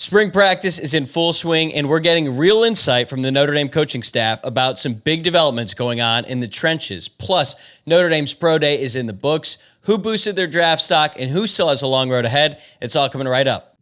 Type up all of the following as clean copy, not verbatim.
Spring practice is in full swing, and we're getting real insight from the Notre Dame coaching staff about some big developments going on in the trenches. Plus, Notre Dame's Pro Day is in the books, who boosted their draft stock, and who still has a long road ahead. It's all coming right up.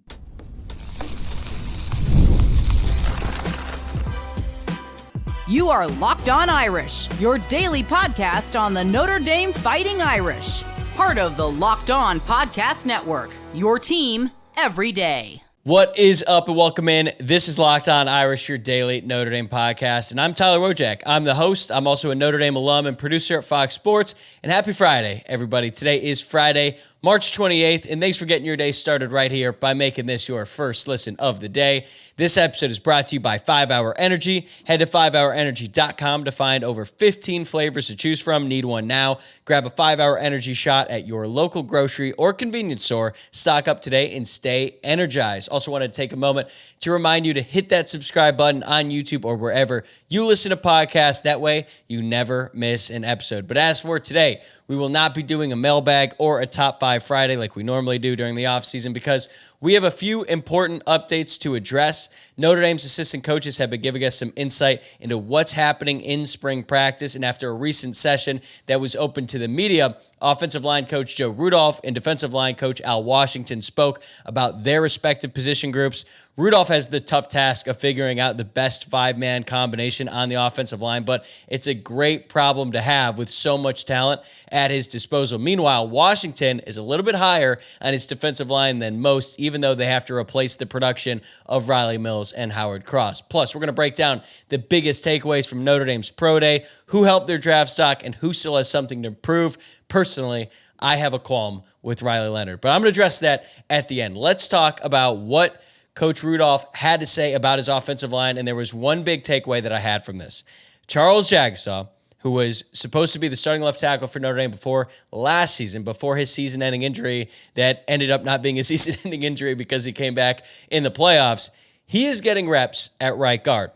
You are Locked On Irish, your daily podcast on the Notre Dame Fighting Irish. Part of the Locked On Podcast Network, your team every day. What is up, and welcome in. This is Locked On Irish, your daily Notre Dame podcast, and I'm Tyler Wojciak. I'm the host. I'm also a Notre Dame alum and producer at Fox Sports, and happy Friday, everybody. Today is Friday, March 28th, and thanks for getting your day started right here by making this your first listen of the day. This episode is brought to you by 5-Hour Energy. Head to 5hourenergy.com to find over 15 flavors to choose from. Need one now? Grab a 5-Hour Energy shot at your local grocery or convenience store. Stock up today and stay energized. Also wanted to take a moment to remind you to hit that subscribe button on YouTube or wherever you listen to podcasts. That way, you never miss an episode. But as for today, we will not be doing a mailbag or a Top 5 Friday like we normally do during the offseason because we have a few important updates to address. Notre Dame's assistant coaches have been giving us some insight into what's happening in spring practice, and after a recent session that was open to the media, offensive line coach Joe Rudolph and defensive line coach Al Washington spoke about their respective position groups. Rudolph has the tough task of figuring out the best five-man combination on the offensive line, but it's a great problem to have with so much talent at his disposal. Meanwhile, Washington is a little bit higher on his defensive line than most, even though they have to replace the production of Riley Mills and Howard Cross. Plus, we're going to break down the biggest takeaways from Notre Dame's Pro Day, who helped their draft stock, and who still has something to prove. Personally, I have a qualm with Riley Leonard, but I'm going to address that at the end. Let's talk about what Coach Rudolph had to say about his offensive line, and there was one big takeaway that I had from this. Charles Jagusah, who was supposed to be the starting left tackle for Notre Dame before last season, before his season-ending injury that ended up not being a season-ending injury because he came back in the playoffs, he is getting reps at right guard.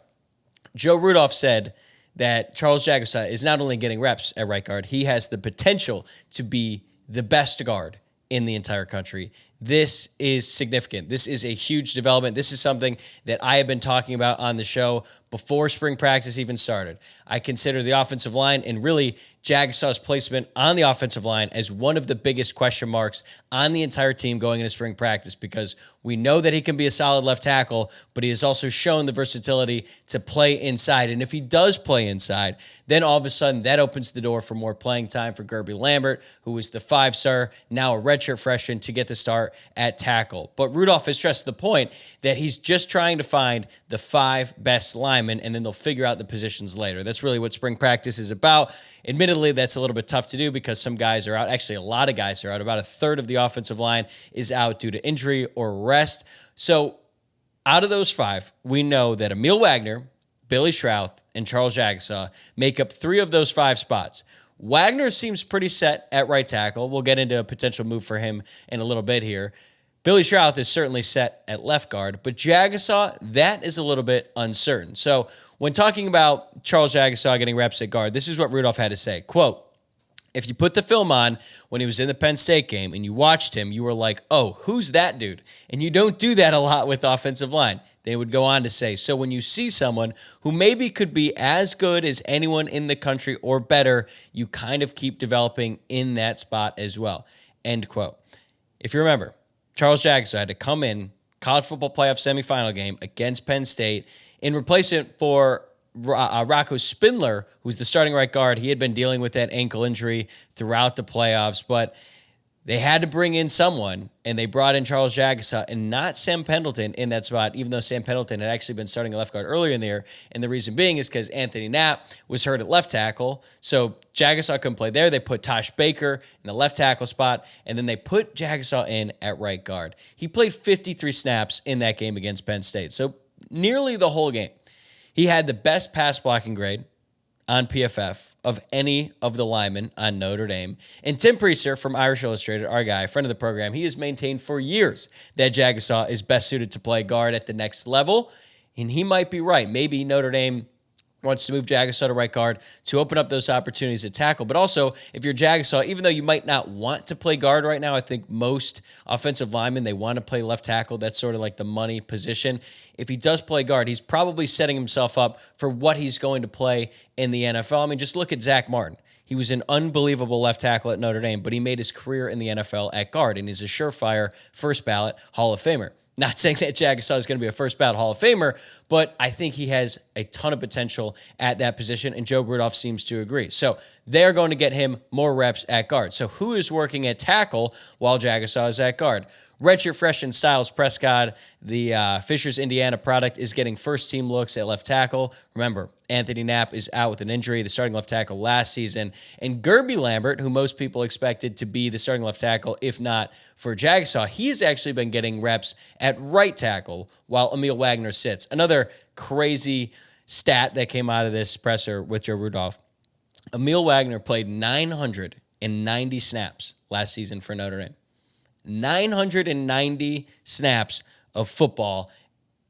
Joe Rudolph said that Charles Jagusah is not only getting reps at right guard, he has the potential to be the best guard in the entire country. This is significant. This is a huge development. This is something that I have been talking about on the show before spring practice even started. I consider the offensive line and really Jagusah's placement on the offensive line as one of the biggest question marks on the entire team going into spring practice, because we know that he can be a solid left tackle, but he has also shown the versatility to play inside. And if he does play inside, then all of a sudden that opens the door for more playing time for Gerby Lambert, who is the 5-star, now a redshirt freshman, to get the start at tackle. But Rudolph has stressed the point that he's just trying to find the 5 best linemen, and then they'll figure out the positions later. That's really what spring practice is about. Admittedly, that's a little bit tough to do because some guys are out. Actually, a lot of guys are out. About a third of the offensive line is out due to injury or rest. So out of those 5, we know that Emil Wagner, Billy Schrauth, and Charles Jagusah make up 3 of those 5 spots. Wagner seems pretty set at right tackle. We'll get into a potential move for him in a little bit here. Billy Schrauth is certainly set at left guard, but Jagusah, that is a little bit uncertain. So when talking about Charles Jagusah getting reps at guard, this is what Rudolph had to say. Quote, "If you put the film on when he was in the Penn State game and you watched him, you were like, oh, who's that dude? And you don't do that a lot with offensive line." They would go on to say, so when you see someone who maybe could be as good as anyone in the country or better, you kind of keep developing in that spot as well. End quote. If you remember, Charles Jagusah had to come in college football playoff semifinal game against Penn State in replacement for Rocco Spindler, who's the starting right guard. He had been dealing with that ankle injury throughout the playoffs, but they had to bring in someone, and they brought in Charles Jagusah and not Sam Pendleton in that spot, even though Sam Pendleton had actually been starting a left guard earlier in the year. And the reason being is because Anthony Knapp was hurt at left tackle, so Jagusah couldn't play there. They put Tosh Baker in the left tackle spot, and then they put Jagusah in at right guard. He played 53 snaps in that game against Penn State, so nearly the whole game. He had the best pass blocking grade on PFF of any of the linemen on Notre Dame. And Tim Priester from Irish Illustrated, our guy, friend of the program, he has maintained for years that Jagusah is best suited to play guard at the next level. And he might be right. Maybe Notre Dame wants to move Jagasaw to right guard to open up those opportunities to tackle. But also, if you're Jagasaw, even though you might not want to play guard right now, I think most offensive linemen, they want to play left tackle. That's sort of like the money position. If he does play guard, he's probably setting himself up for what he's going to play in the NFL. I mean, just look at Zach Martin. He was an unbelievable left tackle at Notre Dame, but he made his career in the NFL at guard, and he's a surefire first ballot Hall of Famer. Not saying that Jagasaw is going to be a first ballot Hall of Famer, but I think he has a ton of potential at that position, and Joe Rudolph seems to agree. So they're going to get him more reps at guard. So who is working at tackle while Jagasaw is at guard? Redshirt freshman Styles Prescott, the Fishers, Indiana product, is getting first-team looks at left tackle. Remember, Anthony Knapp is out with an injury, the starting left tackle last season. And Gerby Lambert, who most people expected to be the starting left tackle, if not for Jagasaw, he's actually been getting reps at right tackle while Emil Wagner sits. Another crazy stat that came out of this presser with Joe Rudolph. Emil Wagner played 990 snaps last season for Notre Dame. 990 snaps of football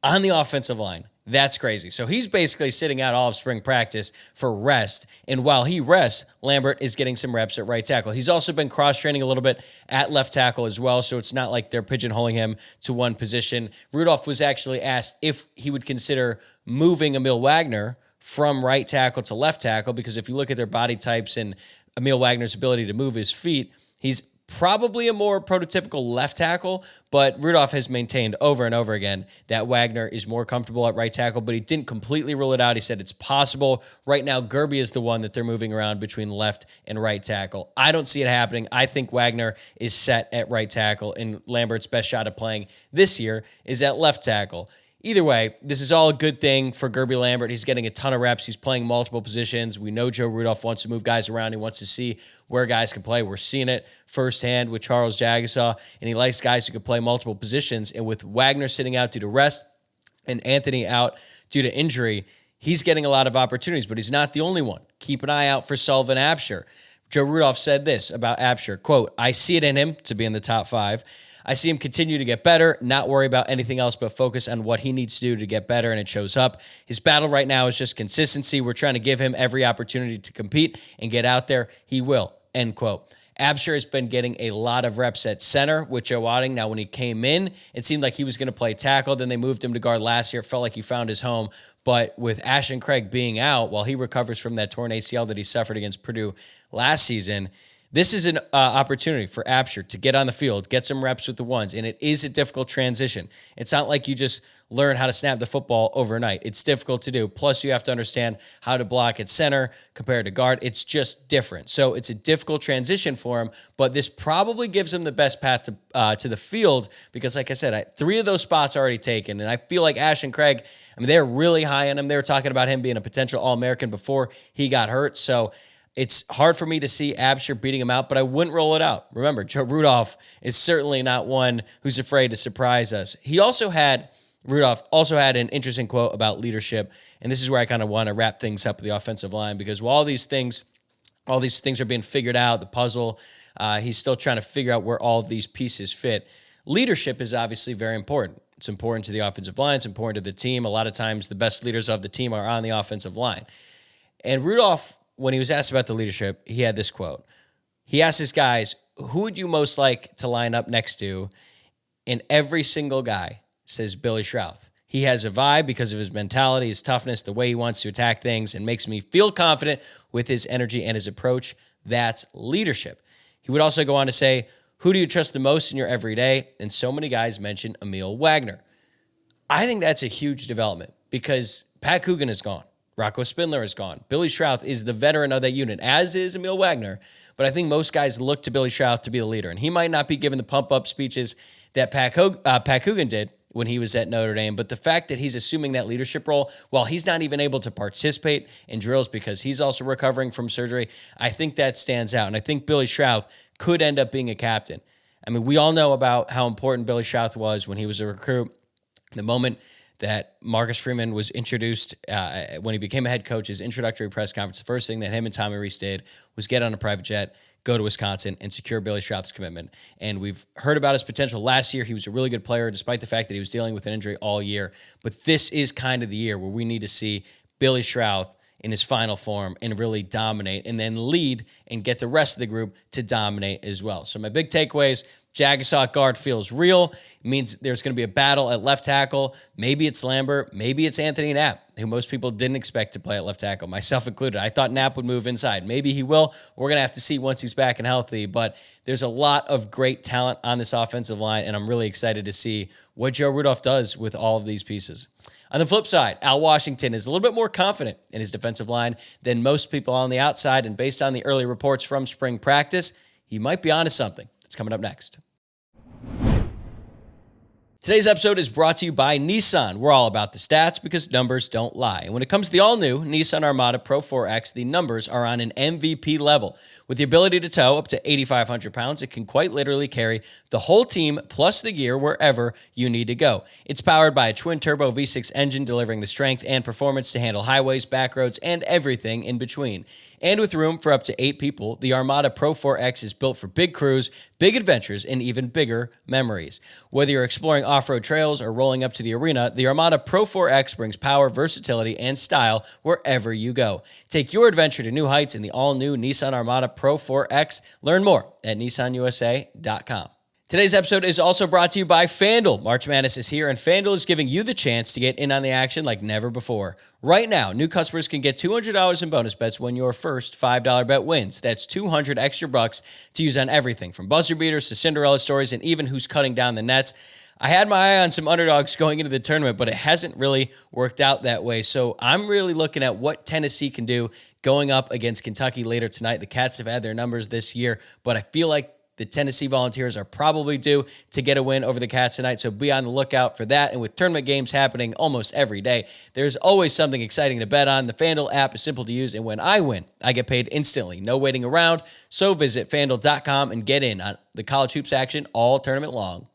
on the offensive line. That's crazy. So he's basically sitting out all of spring practice for rest. And while he rests, Lambert is getting some reps at right tackle. He's also been cross-training a little bit at left tackle as well, so it's not like they're pigeonholing him to one position. Rudolph was actually asked if he would consider moving Emil Wagner from right tackle to left tackle, because if you look at their body types and Emil Wagner's ability to move his feet, he's probably a more prototypical left tackle, but Rudolph has maintained over and over again that Wagner is more comfortable at right tackle, but he didn't completely rule it out. He said it's possible. Right now, Gerby is the one that they're moving around between left and right tackle. I don't see it happening. I think Wagner is set at right tackle, and Lambert's best shot at playing this year is at left tackle. Either way, this is all a good thing for Gerby Lambert. He's getting a ton of reps. He's playing multiple positions. We know Joe Rudolph wants to move guys around. He wants to see where guys can play. We're seeing it firsthand with Charles Jagasaw, and he likes guys who can play multiple positions. And with Wagner sitting out due to rest and Anthony out due to injury, he's getting a lot of opportunities, but he's not the only one. Keep an eye out for Sullivan Absher. Joe Rudolph said this about Absher, quote, "I see it in him to be in the top 5. I see him continue to get better, not worry about anything else, but focus on what he needs to do to get better, and it shows up. His battle right now is just consistency. We're trying to give him every opportunity to compete and get out there. He will," end quote. Absher has been getting a lot of reps at center with Joe Wadding. Now, when he came in, it seemed like he was going to play tackle. Then they moved him to guard last year. It felt like he found his home. But with Ashton Craig being out while he recovers from that torn ACL that he suffered against Purdue last season, this is an opportunity for Absher to get on the field, get some reps with the ones, and it is a difficult transition. It's not like you just learn how to snap the football overnight. It's difficult to do. Plus, you have to understand how to block at center compared to guard. It's just different. So it's a difficult transition for him, but this probably gives him the best path to the field because, like I said, 3 of those spots are already taken, and I feel like Ashton Craig, I mean, they're really high on him. They were talking about him being a potential All-American before he got hurt, so it's hard for me to see Absher beating him out, but I wouldn't rule it out. Remember, Joe Rudolph is certainly not one who's afraid to surprise us. Rudolph also had an interesting quote about leadership, and this is where I kind of want to wrap things up with the offensive line because while all these things are being figured out, the puzzle, he's still trying to figure out where all of these pieces fit. Leadership is obviously very important. It's important to the offensive line. It's important to the team. A lot of times the best leaders of the team are on the offensive line. And Rudolph, when he was asked about the leadership, he had this quote. He asked his guys, who would you most like to line up next to? And every single guy says Billy Schrauth. He has a vibe because of his mentality, his toughness, the way he wants to attack things, and makes me feel confident with his energy and his approach. That's leadership. He would also go on to say, who do you trust the most in your everyday? And so many guys mention Emil Wagner. I think that's a huge development because Pat Coogan is gone. Rocco Spindler is gone. Billy Schrauth is the veteran of that unit, as is Emil Wagner. But I think most guys look to Billy Schrauth to be the leader. And he might not be given the pump-up speeches that Pat Coogan did when he was at Notre Dame. But the fact that he's assuming that leadership role, while he's not even able to participate in drills because he's also recovering from surgery, I think that stands out. And I think Billy Schrauth could end up being a captain. I mean, we all know about how important Billy Schrauth was when he was a recruit. The moment that Marcus Freeman was introduced, when he became a head coach, his introductory press conference, the first thing that him and Tommy Rees did was get on a private jet, go to Wisconsin, and secure Billy Schrauth's commitment. And we've heard about his potential last year. He was a really good player, despite the fact that he was dealing with an injury all year. But this is kind of the year where we need to see Billy Schrauth in his final form and really dominate, and then lead and get the rest of the group to dominate as well. So my big takeaways: Jagasaw at guard feels real. It means there's going to be a battle at left tackle. Maybe it's Lambert. Maybe it's Anthony Knapp, who most people didn't expect to play at left tackle, myself included. I thought Knapp would move inside. Maybe he will. We're going to have to see once he's back and healthy. But there's a lot of great talent on this offensive line, and I'm really excited to see what Joe Rudolph does with all of these pieces. On the flip side, Al Washington is a little bit more confident in his defensive line than most people on the outside, and based on the early reports from spring practice, he might be onto something. It's coming up next. Today's episode is brought to you by Nissan. We're all about the stats because numbers don't lie. And when it comes to the all-new Nissan Armada Pro-4X, the numbers are on an MVP level. With the ability to tow up to 8,500 pounds, it can quite literally carry the whole team plus the gear wherever you need to go. It's powered by a twin-turbo V6 engine delivering the strength and performance to handle highways, back roads, and everything in between. And with room for up to 8 people, the Armada Pro-4X is built for big crews, big adventures, and even bigger memories. Whether you're exploring off-road trails or rolling up to the arena, the Armada Pro-4X brings power, versatility, and style wherever you go. Take your adventure to new heights in the all-new Nissan Armada Pro-4X. Learn more at nissanusa.com. Today's episode is also brought to you by FanDuel. March Madness is here, and FanDuel is giving you the chance to get in on the action like never before. Right now, new customers can get $200 in bonus bets when your first $5 bet wins. That's $200 extra bucks to use on everything from buzzer beaters to Cinderella stories and even who's cutting down the nets. I had my eye on some underdogs going into the tournament, but it hasn't really worked out that way. So I'm really looking at what Tennessee can do going up against Kentucky later tonight. The Cats have had their numbers this year, but I feel like the Tennessee Volunteers are probably due to get a win over the Cats tonight, so be on the lookout for that. And with tournament games happening almost every day, there's always something exciting to bet on. The FanDuel app is simple to use, and when I win, I get paid instantly. No waiting around, so visit FanDuel.com and get in on the college hoops action all tournament long.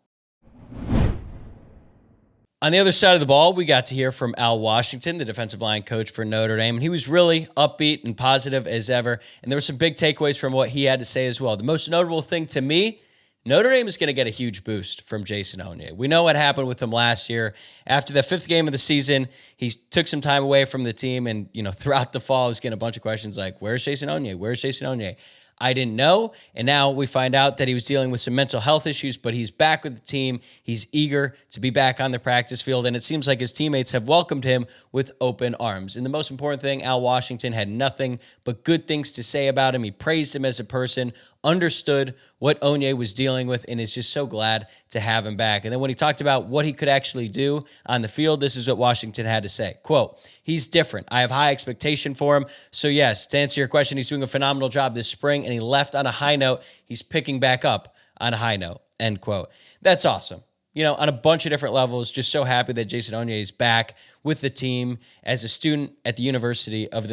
On the other side of the ball, we got to hear from Al Washington, the defensive line coach for Notre Dame, and he was really upbeat and positive as ever, and there were some big takeaways from what he had to say as well. The most notable thing to me, Notre Dame is going to get a huge boost from Jason Onye. We know what happened with him last year. After the 5th game of the season, he took some time away from the team, and throughout the fall, I was getting a bunch of questions like, where's Jason Onye? Where's Jason Onye? I didn't know, and now we find out that he was dealing with some mental health issues, but he's back with the team. He's eager to be back on the practice field, and it seems like his teammates have welcomed him with open arms. And the most important thing, Al Washington had nothing but good things to say about him. He praised him as a person, understood what Onye was dealing with, and is just so glad to have him back. And then when he talked about what he could actually do on the field, this is what Washington had to say. Quote, "He's different. I have high expectation for him. So yes, to answer your question, he's doing a phenomenal job this spring, and he left on a high note. He's picking back up on a high note." End quote. That's awesome. On a bunch of different levels, just so happy that Jason Onye is back with the team as a student at the University of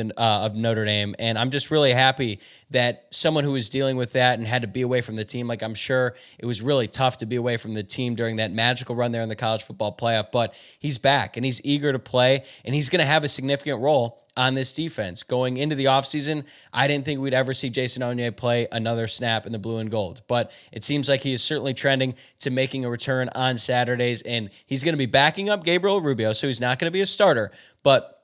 Notre Dame. And I'm just really happy that someone who was dealing with that and had to be away from the team, like I'm sure it was really tough to be away from the team during that magical run there in the college football playoff, but he's back and he's eager to play, and he's going to have a significant role on this defense. Going into the offseason, I didn't think we'd ever see Jason Onye play another snap in the blue and gold, but it seems like he is certainly trending to making a return on Saturdays, and he's going to be backing up Gabriel Rubio, so he's not going to be a starter. But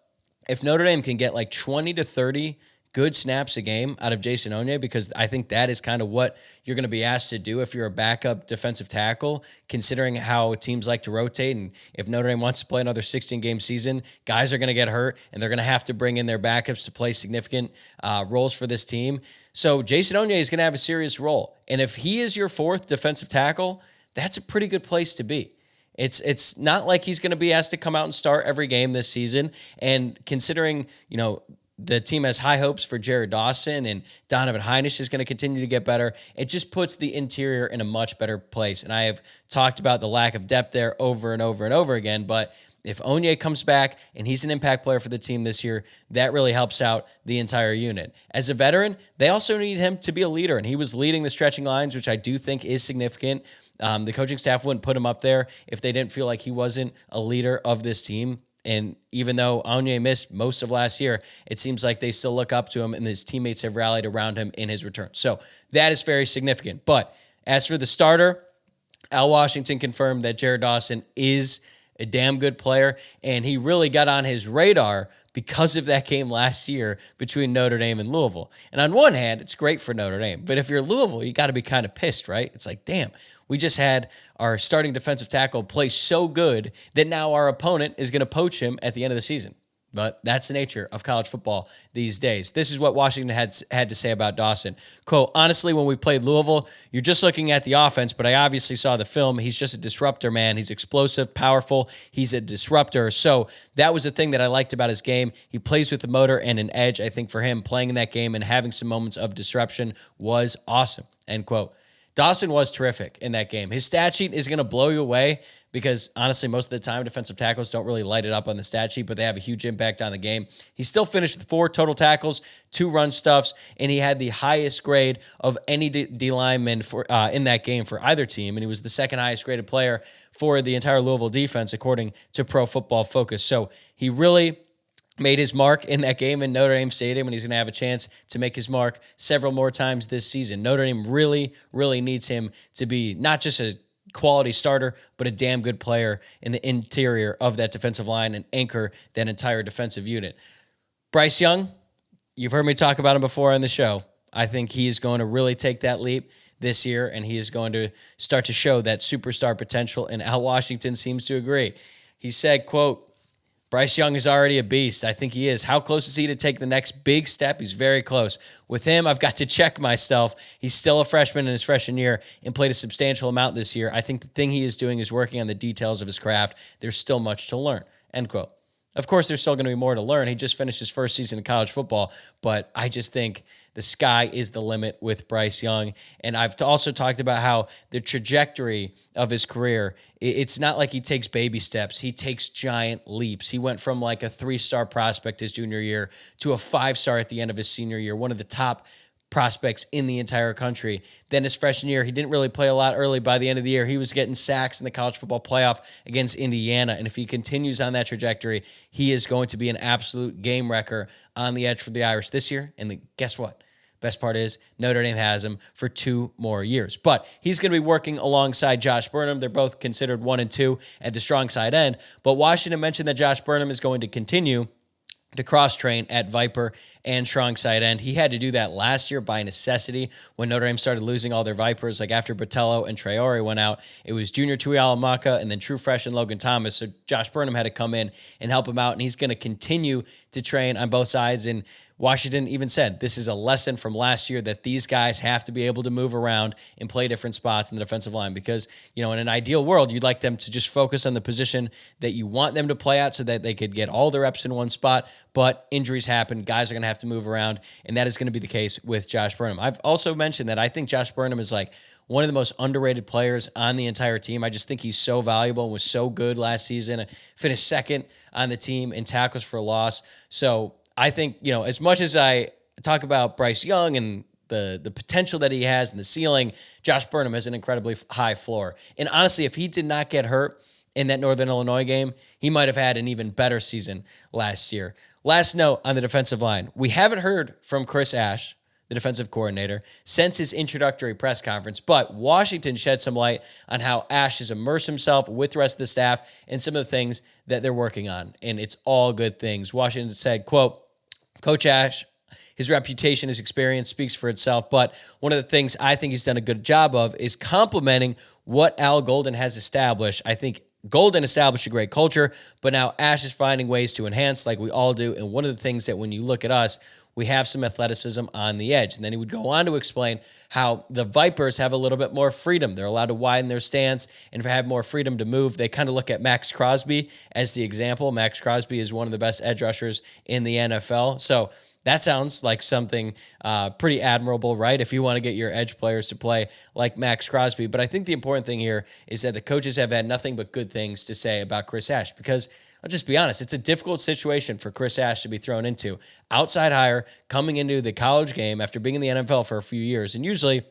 if Notre Dame can get like 20 to 30 good snaps a game out of Jason Onye, because I think that is kind of what you're going to be asked to do if you're a backup defensive tackle, considering how teams like to rotate. And if Notre Dame wants to play another 16-game season, guys are going to get hurt, and they're going to have to bring in their backups to play significant roles for this team. So Jason Onye is going to have a serious role. And if he is your 4th defensive tackle, that's a pretty good place to be. It's not like he's going to be asked to come out and start every game this season. And considering, the team has high hopes for Jared Dawson, and Donovan Heinisch is going to continue to get better, it just puts the interior in a much better place. And I have talked about the lack of depth there over and over and over again, but if Onye comes back and he's an impact player for the team this year, that really helps out the entire unit. As a veteran, they also need him to be a leader, and he was leading the stretching lines, which I do think is significant. The coaching staff wouldn't put him up there if they didn't feel like he wasn't a leader of this team. And even though Onye missed most of last year, it seems like they still look up to him, and his teammates have rallied around him in his return. So that is very significant. But as for the starter, Al Washington confirmed that Jared Dawson is a damn good player, and he really got on his radar because of that game last year between Notre Dame and Louisville. And on one hand, it's great for Notre Dame. But if you're Louisville, you got to be kind of pissed, right? It's like, damn, we just had our starting defensive tackle play so good that now our opponent is going to poach him at the end of the season. But that's the nature of college football these days. This is what Washington had to say about Dawson. Quote, honestly, when we played Louisville, you're just looking at the offense, but I obviously saw the film. He's just a disruptor, man. He's explosive, powerful. He's a disruptor. So that was the thing that I liked about his game. He plays with a motor and an edge. I think for him, playing in that game and having some moments of disruption was awesome, end quote. Dawson was terrific in that game. His stat sheet is going to blow you away because, honestly, most of the time, defensive tackles don't really light it up on the stat sheet, but they have a huge impact on the game. He still finished with 4 total tackles, 2 run stuffs, and he had the highest grade of any D lineman in that game for either team, and he was the second highest graded player for the entire Louisville defense, according to Pro Football Focus. So he really made his mark in that game in Notre Dame Stadium, and he's going to have a chance to make his mark several more times this season. Notre Dame really, really needs him to be not just a quality starter, but a damn good player in the interior of that defensive line and anchor that entire defensive unit. Bryce Young, you've heard me talk about him before on the show. I think he is going to really take that leap this year, and he is going to start to show that superstar potential, and Al Washington seems to agree. He said, quote, Bryce Young is already a beast. I think he is. How close is he to take the next big step? He's very close. With him, I've got to check myself. He's still a freshman in his freshman year and played a substantial amount this year. I think the thing he is doing is working on the details of his craft. There's still much to learn, end quote. Of course, there's still going to be more to learn. He just finished his first season in college football, but I just think the sky is the limit with Bryce Young. And I've also talked about how the trajectory of his career, it's not like he takes baby steps. He takes giant leaps. He went from like a 3-star prospect his junior year to a 5-star at the end of his senior year, one of the top prospects in the entire country. Then his freshman year, he didn't really play a lot early. By the end of the year, he was getting sacks in the college football playoff against Indiana. And if he continues on that trajectory, he is going to be an absolute game wrecker on the edge for the Irish this year. And guess what? Best part is Notre Dame has him for 2 more years. But he's going to be working alongside Josh Burnham. They're both considered 1 and 2 at the strong side end. But Washington mentioned that Josh Burnham is going to continue to cross-train at Viper and strong side end. He had to do that last year by necessity when Notre Dame started losing all their Vipers. Like after Botello and Traore went out, it was junior Tui Alamaka and then true freshman Logan Thomas. So Josh Burnham had to come in and help him out, and he's going to continue to train on both sides. And Washington even said this is a lesson from last year that these guys have to be able to move around and play different spots in the defensive line because, in an ideal world, you'd like them to just focus on the position that you want them to play at so that they could get all their reps in one spot. But injuries happen. Guys are going to have to move around, and that is going to be the case with Josh Burnham. I've also mentioned that I think Josh Burnham is like one of the most underrated players on the entire team. I just think he's so valuable and was so good last season. Finished second on the team in tackles for loss. So I think, as much as I talk about Bryce Young and the potential that he has and the ceiling, Josh Burnham has an incredibly high floor. And honestly, if he did not get hurt in that Northern Illinois game, he might have had an even better season last year. Last note on the defensive line. We haven't heard from Chris Ash, the defensive coordinator, since his introductory press conference, but Washington shed some light on how Ash has immersed himself with the rest of the staff and some of the things that they're working on, and it's all good things. Washington said, quote, Coach Ash, his reputation, his experience speaks for itself, but one of the things I think he's done a good job of is complementing what Al Golden has established. I think Golden established a great culture, but now Ash is finding ways to enhance like we all do, and one of the things that when you look at us, we have some athleticism on the edge. And then he would go on to explain how the Vipers have a little bit more freedom. They're allowed to widen their stance and have more freedom to move. They kind of look at Max Crosby as the example. Max Crosby is one of the best edge rushers in the NFL. So that sounds like something pretty admirable, right? If you want to get your edge players to play like Max Crosby. But I think the important thing here is that the coaches have had nothing but good things to say about Chris Ash because I'll just be honest, it's a difficult situation for Chris Ash to be thrown into. Outside hire, coming into the college game after being in the NFL for a few years. And usually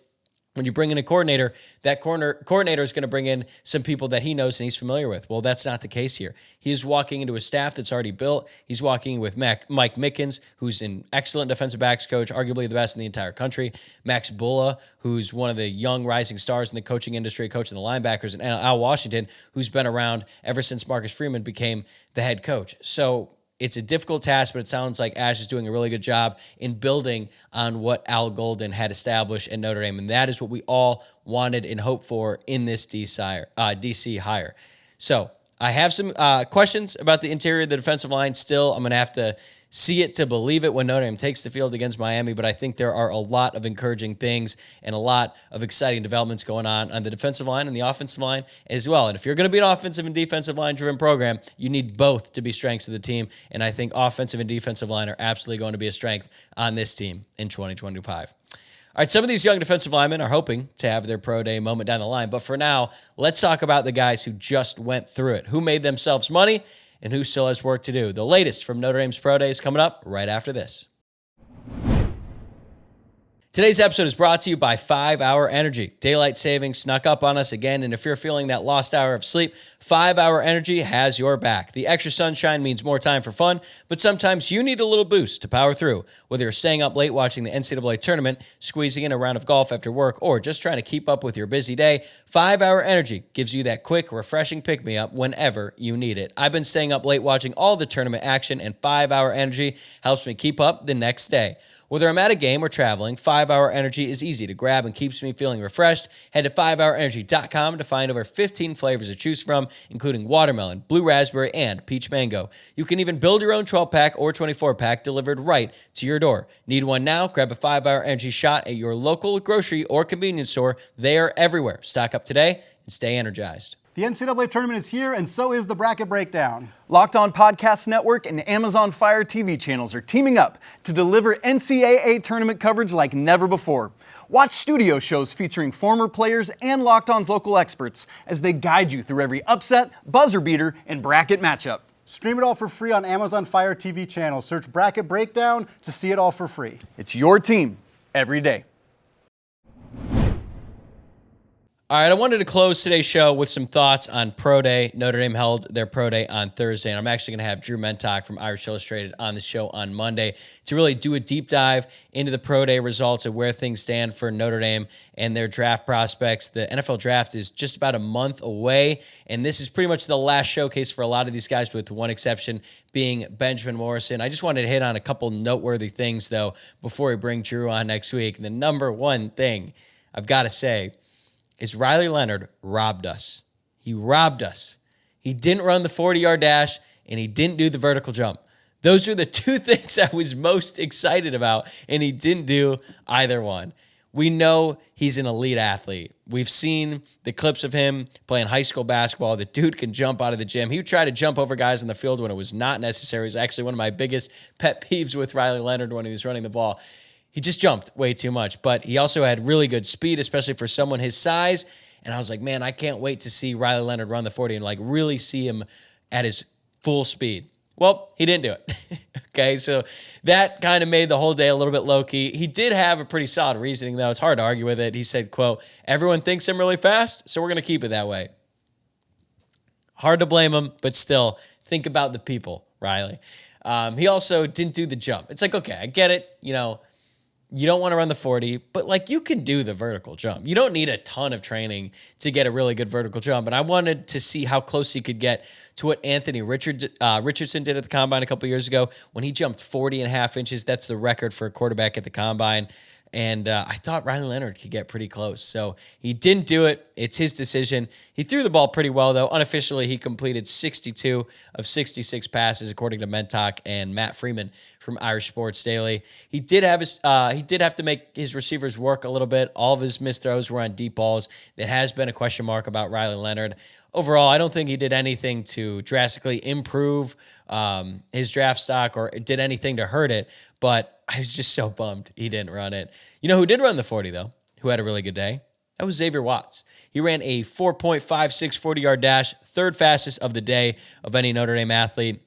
when you bring in a coordinator, that coordinator is going to bring in some people that he knows and he's familiar with. Well, that's not the case here. He is walking into a staff that's already built. He's walking with Mike Mickens, who's an excellent defensive backs coach, arguably the best in the entire country. Max Bulla, who's one of the young rising stars in the coaching industry, coaching the linebackers, and Al Washington, who's been around ever since Marcus Freeman became the head coach. So it's a difficult task, but it sounds like Ash is doing a really good job in building on what Al Golden had established at Notre Dame, and that is what we all wanted and hoped for in this DC hire. So I have some questions about the interior of the defensive line still. I'm going to have to see it to believe it when Notre Dame takes the field against Miami, but I think there are a lot of encouraging things and a lot of exciting developments going on the defensive line and the offensive line as well. And if you're going to be an offensive and defensive line-driven program, you need both to be strengths of the team, and I think offensive and defensive line are absolutely going to be a strength on this team in 2025. All right, some of these young defensive linemen are hoping to have their pro day moment down the line, but for now, let's talk about the guys who just went through it, who made themselves money, and who still has work to do. The latest from Notre Dame's Pro Day is coming up right after this. Today's episode is brought to you by 5 Hour Energy. Daylight savings snuck up on us again, and if you're feeling that lost hour of sleep, 5 Hour Energy has your back. The extra sunshine means more time for fun, but sometimes you need a little boost to power through. Whether you're staying up late watching the NCAA tournament, squeezing in a round of golf after work, or just trying to keep up with your busy day, 5 Hour Energy gives you that quick, refreshing pick-me-up whenever you need it. I've been staying up late watching all the tournament action, and 5 Hour Energy helps me keep up the next day. Whether I'm at a game or traveling, 5 Hour Energy is easy to grab and keeps me feeling refreshed. Head to 5hourenergy.com to find over 15 flavors to choose from, including watermelon, blue raspberry, and peach mango. You can even build your own 12-pack or 24-pack delivered right to your door. Need one now? Grab a 5 Hour Energy shot at your local grocery or convenience store. They are everywhere. Stock up today and stay energized. The NCAA tournament is here, and so is the Bracket Breakdown. Locked On Podcast Network and Amazon Fire TV channels are teaming up to deliver NCAA tournament coverage like never before. Watch studio shows featuring former players and Locked On's local experts as they guide you through every upset, buzzer beater, and bracket matchup. Stream it all for free on Amazon Fire TV channel. Search Bracket Breakdown to see it all for free. It's your team every day. All right, I wanted to close today's show with some thoughts on Pro Day. Notre Dame held their Pro Day on Thursday, and I'm actually going to have Drew Mentok from Irish Illustrated on the show on Monday to really do a deep dive into the Pro Day results and where things stand for Notre Dame and their draft prospects. The NFL draft is just about a month away, and this is pretty much the last showcase for a lot of these guys, with one exception being Benjamin Morrison. I just wanted to hit on a couple noteworthy things, though, before we bring Drew on next week. And the number one thing I've got to say is Riley Leonard robbed us. He robbed us. He didn't run the 40-yard dash, and he didn't do the vertical jump. Those are the two things I was most excited about, and he didn't do either one. We know he's an elite athlete. We've seen the clips of him playing high school basketball. The dude can jump out of the gym. He would try to jump over guys in the field when it was not necessary. It was actually one of my biggest pet peeves with Riley Leonard when he was running the ball. He just jumped way too much, but he also had really good speed, especially for someone his size. And I was like, man, I can't wait to see Riley Leonard run the 40 and like really see him at his full speed. Well, he didn't do it. Okay, so that kind of made the whole day a little bit low-key. He did have a pretty solid reasoning, though. It's hard to argue with it. He said, quote, "Everyone thinks I'm really fast, so we're going to keep it that way." Hard to blame him, but still, think about the people, Riley. He also didn't do the jump. It's like, okay, I get it, you don't want to run the 40, but like you can do the vertical jump. You don't need a ton of training to get a really good vertical jump. And I wanted to see how close he could get to what Anthony Richardson did at the Combine a couple years ago when he jumped 40.5 inches. That's the record for a quarterback at the Combine. And I thought Riley Leonard could get pretty close. So he didn't do it. It's his decision. He threw the ball pretty well, though. Unofficially, he completed 62 of 66 passes, according to Mentok and Matt Freeman from Irish Sports Daily. He did have to make his receivers work a little bit. All of his missed throws were on deep balls. There has been a question mark about Riley Leonard. Overall, I don't think he did anything to drastically improve his draft stock or did anything to hurt it, but I was just so bummed he didn't run it. You know who did run the 40, though, who had a really good day? That was Xavier Watts. He ran a 4.56 40-yard dash, third fastest of the day of any Notre Dame athlete.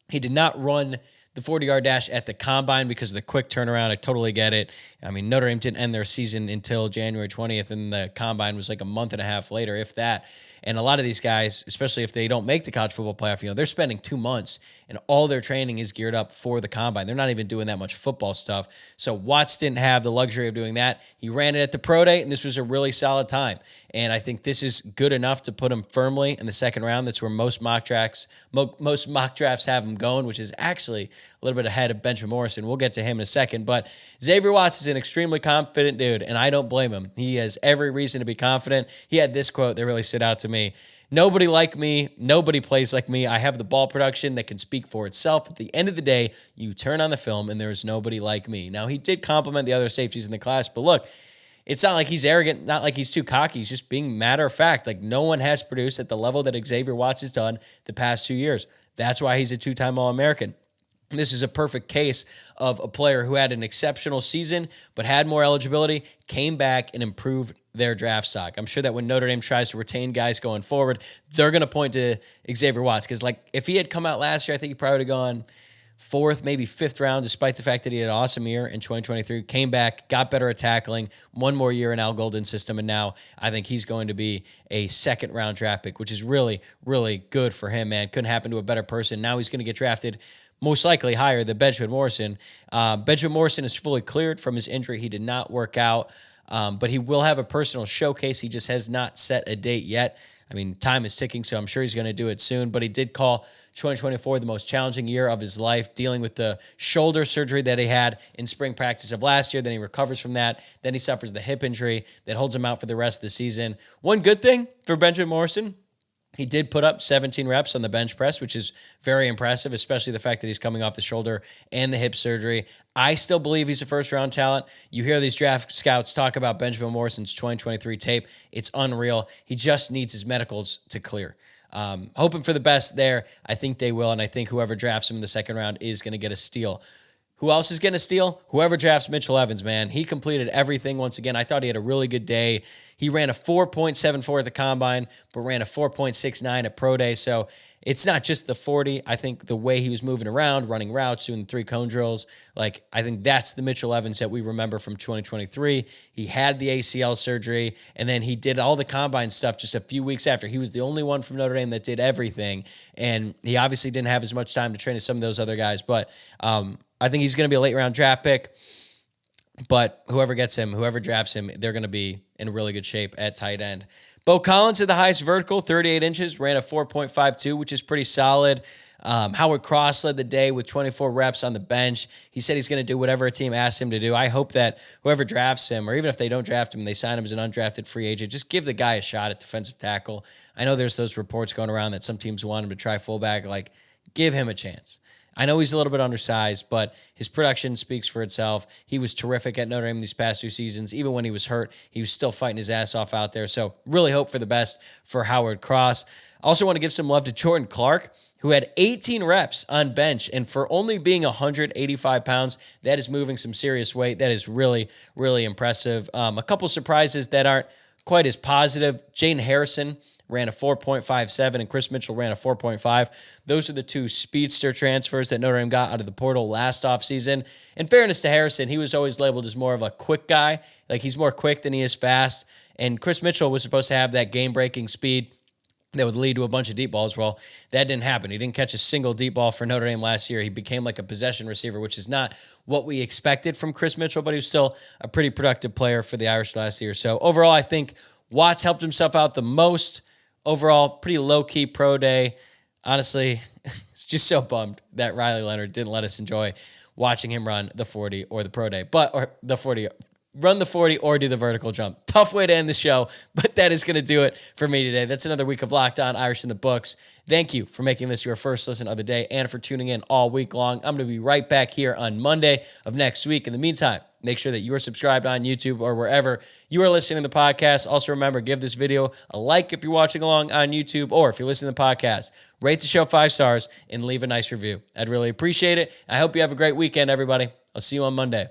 He did not run the 40-yard dash at the combine because of the quick turnaround. I totally get it. I mean, Notre Dame didn't end their season until January 20th, and the combine was like a month and a half later, if that. And a lot of these guys, especially if they don't make the college football playoff, they're spending 2 months and all their training is geared up for the combine. They're not even doing that much football stuff. So Watts didn't have the luxury of doing that. He ran it at the pro day, and this was a really solid time. And I think this is good enough to put him firmly in the second round. That's where most mock drafts have him going, which is actually a little bit ahead of Benjamin Morrison. We'll get to him in a second. But Xavier Watts is an extremely confident dude, and I don't blame him. He has every reason to be confident. He had this quote that really stood out to me. "Nobody like me. Nobody plays like me. I have the ball production that can speak for itself. At the end of the day, you turn on the film and there's nobody like me." Now, he did compliment the other safeties in the class, but look, it's not like he's arrogant, not like he's too cocky. He's just being matter of fact. Like, no one has produced at the level that Xavier Watts has done the past 2 years. That's why he's a 2-time All-American. This is a perfect case of a player who had an exceptional season but had more eligibility, came back, and improved their draft stock. I'm sure that when Notre Dame tries to retain guys going forward, they're going to point to Xavier Watts because, like, if he had come out last year, I think he probably would have gone 4th, maybe 5th round, despite the fact that he had an awesome year in 2023, came back, got better at tackling, one more year in Al Golden's system, and now I think he's going to be a second-round draft pick, which is really, really good for him, man. Couldn't happen to a better person. Now he's going to get drafted most likely higher than Benjamin Morrison. Benjamin Morrison is fully cleared from his injury. He did not work out, but he will have a personal showcase. He just has not set a date yet. I mean, time is ticking, so I'm sure he's going to do it soon. But he did call 2024 the most challenging year of his life, dealing with the shoulder surgery that he had in spring practice of last year. Then he recovers from that. Then he suffers the hip injury that holds him out for the rest of the season. One good thing for Benjamin Morrison, he did put up 17 reps on the bench press, which is very impressive, especially the fact that he's coming off the shoulder and the hip surgery. I still believe he's a first-round talent. You hear these draft scouts talk about Benjamin Morrison's 2023 tape. It's unreal. He just needs his medicals to clear. Hoping for the best there. I think they will, and I think whoever drafts him in the second round is going to get a steal. Who else is going to steal? Whoever drafts Mitchell Evans, man. He completed everything once again. I thought he had a really good day. He ran a 4.74 at the combine, but ran a 4.69 at pro day. So it's not just the 40. I think the way he was moving around, running routes, doing 3 cone drills, like, I think that's the Mitchell Evans that we remember from 2023. He had the ACL surgery, and then he did all the combine stuff just a few weeks after. He was the only one from Notre Dame that did everything, and he obviously didn't have as much time to train as some of those other guys, but I think he's going to be a late-round draft pick. But whoever gets him, whoever drafts him, they're going to be in really good shape at tight end. Bo Collins had the highest vertical, 38 inches, ran a 4.52, which is pretty solid. Howard Cross led the day with 24 reps on the bench. He said he's going to do whatever a team asks him to do. I hope that whoever drafts him, or even if they don't draft him and they sign him as an undrafted free agent, just give the guy a shot at defensive tackle. I know there's those reports going around that some teams want him to try fullback. Like, give him a chance. I know he's a little bit undersized, but his production speaks for itself. He was terrific at Notre Dame these past 2 seasons. Even when he was hurt, he was still fighting his ass off out there. So really hope for the best for Howard Cross. I also want to give some love to Jordan Clark, who had 18 reps on bench. And for only being 185 pounds, that is moving some serious weight. That is really, really impressive. A couple surprises that aren't quite as positive. Jaden Harrison ran a 4.57, and Chris Mitchell ran a 4.5. Those are the 2 speedster transfers that Notre Dame got out of the portal last offseason. In fairness to Harrison, he was always labeled as more of a quick guy. Like, he's more quick than he is fast. And Chris Mitchell was supposed to have that game-breaking speed that would lead to a bunch of deep balls. Well, that didn't happen. He didn't catch a single deep ball for Notre Dame last year. He became like a possession receiver, which is not what we expected from Chris Mitchell, but he was still a pretty productive player for the Irish last year. So overall, I think Watts helped himself out the most. Overall, pretty low-key pro day. Honestly, it's just so bummed that Riley Leonard didn't let us enjoy watching him run the 40 or the pro day, run the 40 or do the vertical jump. Tough way to end the show, but that is going to do it for me today. That's another week of Locked On Irish in the books. Thank you for making this your first listen of the day and for tuning in all week long. I'm going to be right back here on Monday of next week. In the meantime, make sure that you are subscribed on YouTube or wherever you are listening to the podcast. Also, remember, give this video a like if you're watching along on YouTube, or if you're listening to the podcast, rate the show 5 stars and leave a nice review. I'd really appreciate it. I hope you have a great weekend, everybody. I'll see you on Monday.